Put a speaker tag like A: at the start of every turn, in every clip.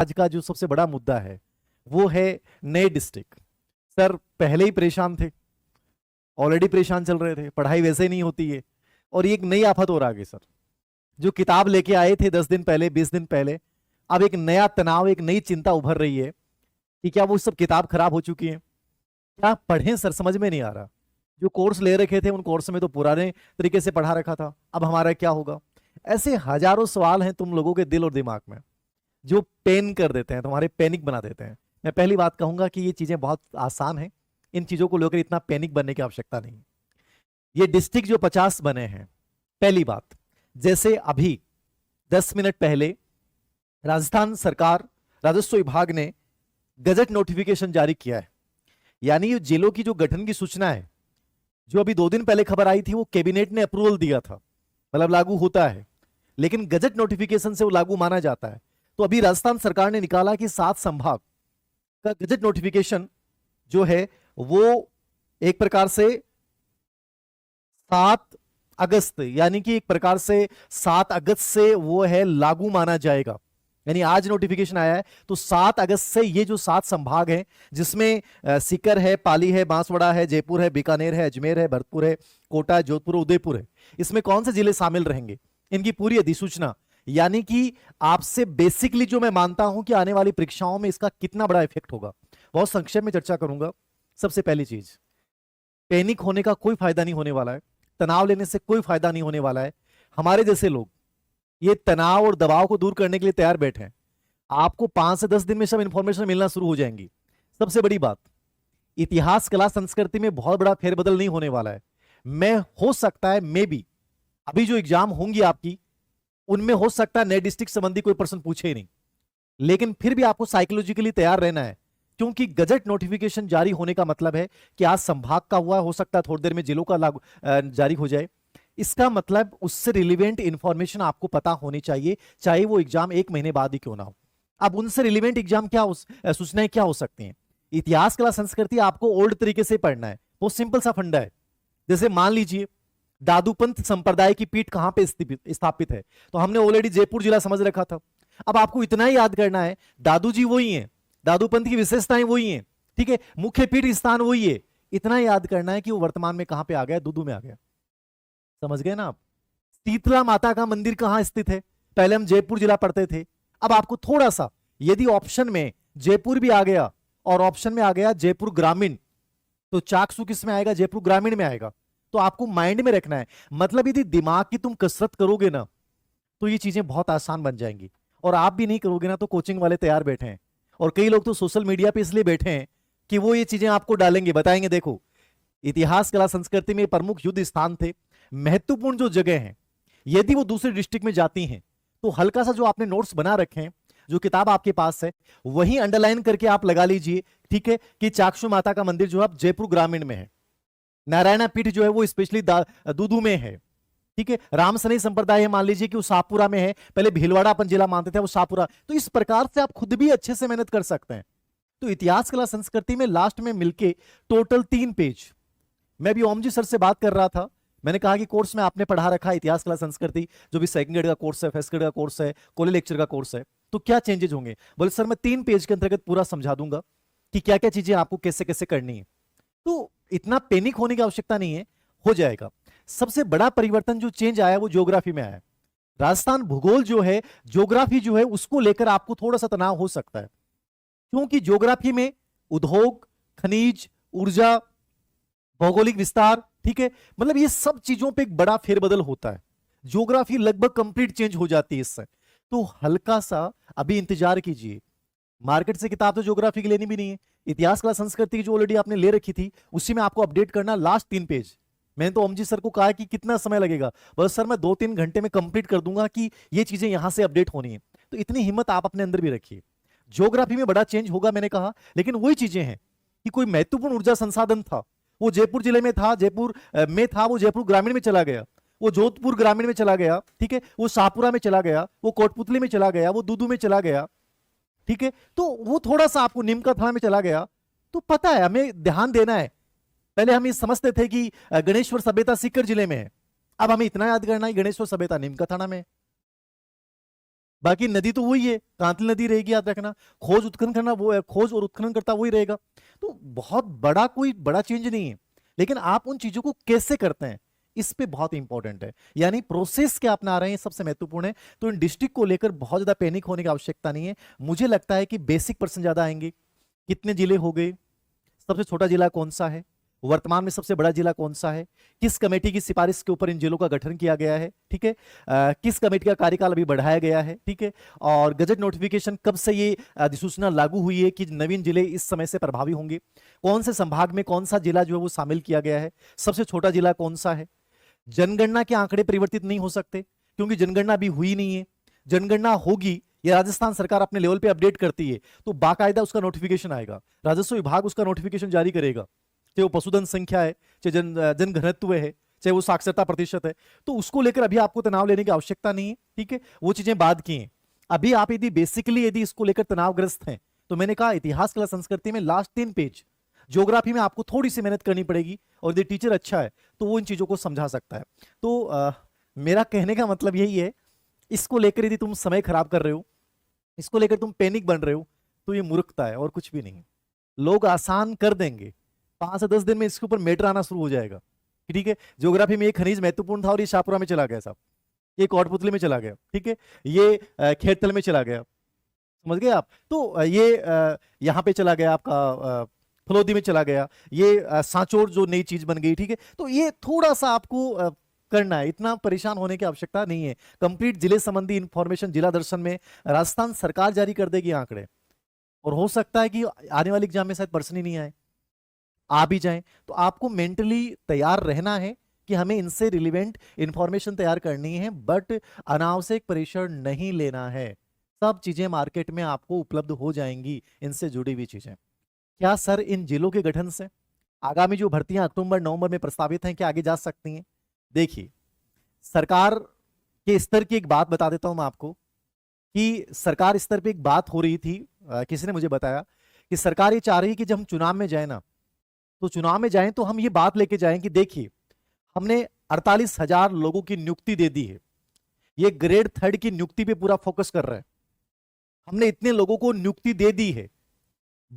A: आज का जो सबसे बड़ा मुद्दा है वो है नए डिस्ट्रिक्ट। सर पहले ही परेशान थे, ऑलरेडी परेशान चल रहे थे, पढ़ाई वैसे ही नहीं होती है और ये एक नई आफत और आ गई सर। जो किताब लेके आए थे 10 दिन पहले 20 दिन पहले, अब एक नया तनाव, एक नई चिंता उभर रही है कि क्या वो सब किताब खराब हो चुकी है, क्या पढ़ें सर, समझ में नहीं आ रहा। जो कोर्स ले रखे थे उन कोर्स में तो पुराने तरीके से पढ़ा रखा था, अब हमारा क्या होगा। ऐसे हजारों सवाल हैं तुम लोगों के दिल और दिमाग में जो पेन कर देते हैं, तुम्हारे पैनिक बना देते हैं। मैं पहली बात कहूंगा कि ये चीजें बहुत आसान हैं, इन चीजों को लेकर इतना पैनिक बनने की आवश्यकता नहीं। ये डिस्ट्रिक्ट जो 50 बने हैं, पहली बात, जैसे अभी 10 मिनट पहले राजस्थान सरकार राजस्व विभाग ने गजट नोटिफिकेशन जारी किया है। यानी ये जेलों की जो गठन की सूचना है, जो अभी 2 दिन पहले खबर आई थी, वो कैबिनेट ने अप्रूवल दिया था, मतलब लागू होता है, लेकिन गजट नोटिफिकेशन से वो लागू माना जाता है। तो अभी राजस्थान सरकार ने निकाला कि 7 संभाग का गजट नोटिफिकेशन जो है वो एक प्रकार से 7 अगस्त, यानी कि एक प्रकार से 7 अगस्त से वो है लागू माना जाएगा। यानी आज नोटिफिकेशन आया है तो 7 अगस्त से ये जो 7 संभाग हैं, जिसमें सीकर है, पाली है, बांसवाड़ा है, जयपुर है, बीकानेर है, अजमेर है, भरतपुर है, कोटा है, जोधपुर, उदयपुर है, इसमें कौन से जिले शामिल रहेंगे, इनकी पूरी अधिसूचना। यानी कि आपसे बेसिकली जो मैं मानता हूं कि आने वाली परीक्षाओं में इसका कितना बड़ा इफेक्ट होगा, बहुत संक्षेप में चर्चा करूंगा। सबसे पहली चीज, पैनिक होने का कोई फायदा नहीं होने वाला है, तनाव लेने से कोई फायदा नहीं होने वाला है। हमारे जैसे लोग ये तनाव और दबाव को दूर करने के लिए तैयार बैठे हैं। आपको 5 से 10 दिन में सब इंफॉर्मेशन मिलना शुरू हो जाएंगी। सबसे बड़ी बात, इतिहास, कला, संस्कृति में बहुत बड़ा फेरबदल नहीं होने वाला है। मैं हो सकता है मे बी अभी जो एग्जाम होंगी आपकी, उनमें हो सकता है नए डिस्ट्रिक्ट संबंधी कोई प्रश्न पूछे ही नहीं, लेकिन फिर भी आपको साइकोलॉजिकली तैयार रहना है, क्योंकि गजट नोटिफिकेशन जारी होने का मतलब है कि आज संभाग का हुआ, हो सकता है थोड़ी देर में जिलों का लागू जारी हो जाए। इसका मतलब उससे रिलेवेंट इंफॉर्मेशन आपको पता होनी चाहिए, चाहे वो एग्जाम 1 महीने बाद ही क्यों ना हो। अब उनसे रिलेवेंट एग्जाम क्या सूचनाएं क्या हो सकती हैं। इतिहास, कला, संस्कृति आपको ओल्ड तरीके से पढ़ना है, वो सिंपल सा फंडा है। जैसे मान लीजिए दादूपंत संप्रदाय की पीठ कहां पे स्थापित है, तो हमने ऑलरेडी जयपुर जिला समझ रखा था। अब आपको इतना ही याद करना है, दादू जी वही हैं, दादूपंत की विशेषताएं वही हैं, ठीक है, मुख्य पीठ स्थान वही है। इतना याद करना है कि वो वर्तमान में कहां पे आ गया, दूदू में आ गया। समझ गए ना आप। शीतला माता का मंदिर कहां स्थित है, पहले हम जयपुर जिला पढ़ते थे, अब आपको थोड़ा सा, यदि ऑप्शन में जयपुर भी आ गया और ऑप्शन में आ गया जयपुर ग्रामीण, तो चाकसू किस में आएगा, जयपुर ग्रामीण में आएगा। तो आपको माइंड में रखना है, मतलब यदि दिमाग की तुम कसरत करोगे ना तो ये चीजें बहुत आसान बन जाएंगी। और आप भी नहीं करोगे ना तो कोचिंग वाले तैयार बैठे हैं, और कई लोग तो सोशल मीडिया पे इसलिए बैठे हैं कि वो ये चीजें आपको डालेंगे, बताएंगे देखो इतिहास, कला, संस्कृति में प्रमुख युद्ध स्थान थे, महत्वपूर्ण जो जगह हैं, यदि वो दूसरे डिस्ट्रिक्ट में जाती हैं तो हल्का सा जो आपने नोट्स बना रखे हैं, जो किताब आपके पास है, वही अंडरलाइन करके आप लगा लीजिए, ठीक है, कि चाक्षु माता का मंदिर जो है जयपुर ग्रामीण में है, नारायणा पीठ जो है वो स्पेशली दूदू में है, ठीक है, रामसनई संप्रदाय है, मान लीजिए कि वो शाहपुरा में है, पहले भीलवाड़ा अपन जिला मानते थे, वो शाहपुरा। तो इस प्रकार से आप खुद भी अच्छे से मेहनत कर सकते हैं। तो इतिहास, कला, संस्कृति में लास्ट में मिलके टोटल 3 पेज। मैं भी ओम जी सर से बात कर रहा था, मैंने कहा कि कोर्स में आपने पढ़ा रखा है इतिहास, कला, संस्कृति, जो भी सेकंड ग्रेड का कोर्स है, फर्स्ट ग्रेड का कोर्स है, कॉलेज लेक्चर का कोर्स है, तो क्या चेंजेस होंगे। बोले सर मैं 3 पेज के अंतर्गत पूरा समझा दूंगा कि क्या क्या चीजें आपको कैसे कैसे करनी है। तो इतना पैनिक होने की आवश्यकता नहीं है, हो जाएगा। सबसे बड़ा परिवर्तन जो चेंज आया वो ज्योग्राफी में आया। राजस्थान भूगोल जो है, ज्योग्राफी जो है, उसको लेकर आपको थोड़ा सा तनाव हो सकता है, क्योंकि ज्योग्राफी में उद्योग, खनिज, ऊर्जा, भौगोलिक विस्तार, ठीक है, मतलब ये सब चीजों पे एक बड़ा फेरबदल होता है। ज्योग्राफी लगभग कंप्लीट चेंज हो जाती है इससे। तो हल्का सा अभी इंतजार कीजिए, मार्केट से किताब तो ज्योग्राफी की लेनी भी नहीं है, इतिहास, कला, संस्कृति की जो ऑलरेडी आपने ले रखी थी उसी में आपको अपडेट करना लास्ट 3 पेज। मैंने तो ओमजी सर को कहा कि कितना समय लगेगा, बस सर मैं 2-3 घंटे में कंप्लीट कर दूंगा कि ये चीजें यहां से अपडेट होनी है। तो इतनी हिम्मत आप अपने अंदर भी रखिए। ज्योग्राफी में बड़ा चेंज होगा मैंने कहा, लेकिन वही चीजें हैं कि कोई महत्वपूर्ण ऊर्जा संसाधन था, वो जयपुर जिले में था, जयपुर में था, वो जयपुर ग्रामीण में चला गया, वो जोधपुर ग्रामीण में चला गया, ठीक है, वो शाहपुरा में चला गया, वो कोटपुतली में चला गया, वो दूदू में चला गया, ठीक है, तो वो थोड़ा सा आपको नीमका थाना में चला गया। तो पता है हमें ध्यान देना है। पहले हम ये समझते थे कि गणेश्वर सभ्यता सीकर जिले में है, अब हमें इतना याद करना है गणेश्वर सभ्यता नीमका थाना में। बाकी नदी तो वही है, कांतली नदी रहेगी, याद रखना। खोज उत्खनन करना वो है, खोज और उत्खनन करता वही रहेगा। तो बहुत बड़ा कोई बड़ा चेंज नहीं है, लेकिन आप उन चीजों को कैसे करते हैं इस पे बहुत इंपॉर्टेंट है, यानी प्रोसेस क्या अपना रहे हैं सबसे महत्वपूर्ण है। तो इन डिस्ट्रिक्ट को लेकर बहुत ज्यादा पैनिक होने की आवश्यकता नहीं है। मुझे लगता है कि बेसिक पर्सन ज्यादा आएंगे। कितने जिले हो गए, सबसे छोटा जिला कौन सा है, वर्तमान में सबसे बड़ा जिला कौन सा है, किस कमेटी की सिफारिश के ऊपर इन जिलों का गठन किया गया है, ठीक है, किस कमेटी का कार्यकाल अभी बढ़ाया गया है, ठीक है, और गजट नोटिफिकेशन कब से ये अधिसूचना लागू हुई है कि नवीन जिले इस समय से प्रभावी होंगे, कौन से संभाग में कौन सा जिला जो है वो शामिल किया गया है, सबसे छोटा जिला कौन सा है। जनगणना के आंकड़े परिवर्तित नहीं हो सकते क्योंकि जनगणना अभी हुई नहीं है। जनगणना होगी, ये राजस्थान सरकार अपने लेवल पे अपडेट करती है तो बाकायदा उसका नोटिफिकेशन आएगा, राजस्व विभाग उसका नोटिफिकेशन जारी करेगा, चाहे वो पशुधन संख्या है, चाहे जन घनत्व है, चाहे वो साक्षरता प्रतिशत है। तो उसको लेकर अभी आपको तनाव लेने की आवश्यकता नहीं है, ठीक है, वो चीजें बाद की हैं। अभी आप यदि बेसिकली यदि इसको लेकर तनावग्रस्त हैं तो मैंने कहा इतिहास कला संस्कृति में लास्ट 3 पेज, ज्योग्राफी में आपको थोड़ी सी मेहनत करनी पड़ेगी और यदि टीचर अच्छा है तो वो इन चीजों को समझा सकता है। तो मेरा कहने का मतलब यही है, इसको लेकर यदि तुम समय खराब कर रहे हो, इसको लेकर तुम पैनिक बन रहे हो, तो ये मूर्खता है और कुछ भी नहीं। लोग आसान कर देंगे, 5 से 10 दिन में इसके ऊपर मैटर आना शुरू हो जाएगा, ठीक है। ज्योग्राफी में ये खनिज महत्वपूर्ण था और ये शाहपुरा में चला गया साहब, ये कोटपुतली में चला गया, ठीक है, ये खेतल में चला गया, समझ गए आप। तो ये यहाँ पे चला गया आपका, फलोदी में चला गया, ये सांचौर जो नई चीज बन गई, ठीक है। तो ये थोड़ा सा आपको करना है, इतना परेशान होने की आवश्यकता नहीं है। कंप्लीट जिले संबंधी इंफॉर्मेशन जिला दर्शन में राजस्थान सरकार जारी कर देगी आंकड़े, और हो सकता है कि आने वाले एग्जाम में शायद पर्सन ही नहीं आए, आ भी जाएं। तो आपको मेंटली तैयार रहना है कि हमें इनसे रिलेवेंट इंफॉर्मेशन तैयार करनी है, बट अनावश्यक प्रेशर नहीं लेना है। सब चीजें मार्केट में आपको उपलब्ध हो जाएंगी, इनसे जुड़ी हुई चीजें। क्या सर इन जिलों के गठन से आगामी जो भर्तियां अक्टूबर नवंबर में प्रस्तावित हैं क्या आगे जा सकती हैं? देखिए, सरकार के स्तर की एक बात बता देता हूं मैं आपको कि सरकार स्तर पे एक बात हो रही थी, किसी ने मुझे बताया कि सरकार ये चाह रही है कि जब हम चुनाव में जाए ना, तो चुनाव में जाएं तो हम ये बात लेके जाएं कि देखिए हमने 48,000 लोगों की नियुक्ति दे दी है, ये ग्रेड 3 की नियुक्ति पे पूरा फोकस कर रहे हैं, हमने इतने लोगों को नियुक्ति दे दी है,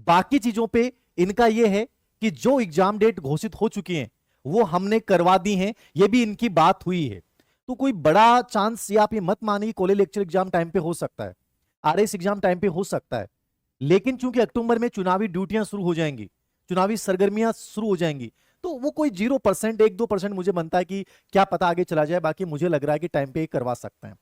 A: बाकी चीजों पे इनका यह है कि जो एग्जाम डेट घोषित हो चुकी हैं वो हमने करवा दी हैं, ये भी इनकी बात हुई है। तो कोई बड़ा चांस, या आप ये मत मानिए कॉलेज लेक्चर एग्जाम टाइम पे हो सकता है, आरएस एग्जाम टाइम पे हो सकता है, लेकिन चूंकि अक्टूबर में चुनावी ड्यूटियां शुरू हो जाएंगी, चुनावी सरगर्मियां शुरू हो जाएंगी, तो वो कोई 0%, 1-2% मुझे बनता है कि क्या पता आगे चला जाए, बाकी मुझे लग रहा है कि टाइम पे करवा सकते हैं।